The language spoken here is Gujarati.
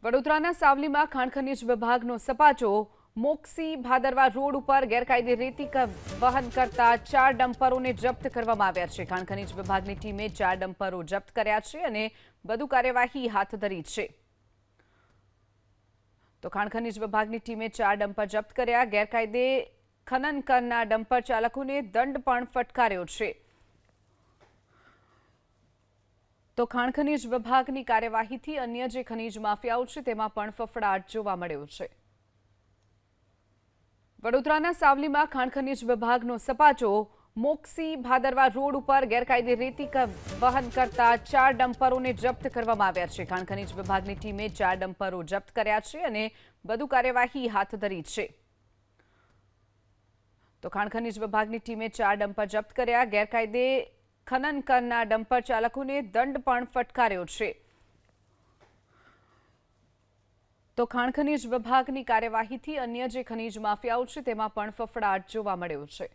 વડોદરાના સાવલીમાં ખાણ ખનીજ વિભાગનો સપાચો મોક્ષી ભાદરવા રોડ ઉપર ગેરકાયદે રેતી વહન કરતા 4 ડમ્પરોને જપ્ત કરવામાં આવ્યા છે। ખાણ ખનીજ વિભાગની ટીમે 4 ડમ્પરો જપ્ત કર્યા છે અને વધુ કાર્યવાહી હાથ ધરી છે। તો ખાણ ખનીજ વિભાગની ટીમે 4 ડમ્પર જપ્ત કર્યા। ગેરકાયદે ખનન કરનાર ડમ્પર ચાલકોને દંડ પણ ફટકાર્યો છે। તો ખાણ ખનીજ વિભાગની કાર્યવાહીથી અન્ય જે ખનીજ માફિયાઓ છે તેમાં પણ ફફડાટ જોવા મળ્યો છે। વડોદરાના સાવલીમાં ખાણ ખનીજ વિભાગનો સપાચો મોક્ષી ભાદરવા રોડ ઉપર ગેરકાયદે રેતી વહન કરતા 4 ડમ્પરોને જપ્ત કરવામાં આવ્યા છે। ખાણ ખનીજ વિભાગની ટીમે 4 ડમ્પરો જપ્ત કર્યા છે અને વધુ કાર્યવાહી હાથ ધરી છે। તો ખાણ ખનીજ વિભાગની ટીમે 4 ડમ્પર જપ્ત કર્યા। ગેરકાયદે ખનન કરનાર ડમ્પર ચાલકોને દંડ પણ ફટકાર્યો છે। તો ખાણ ખનીજ વિભાગની કાર્યવાહીથી અન્ય જે ખનીજ માફિયાઓ છે તેમાં પણ ફફડાટ જોવા મળ્યો છે।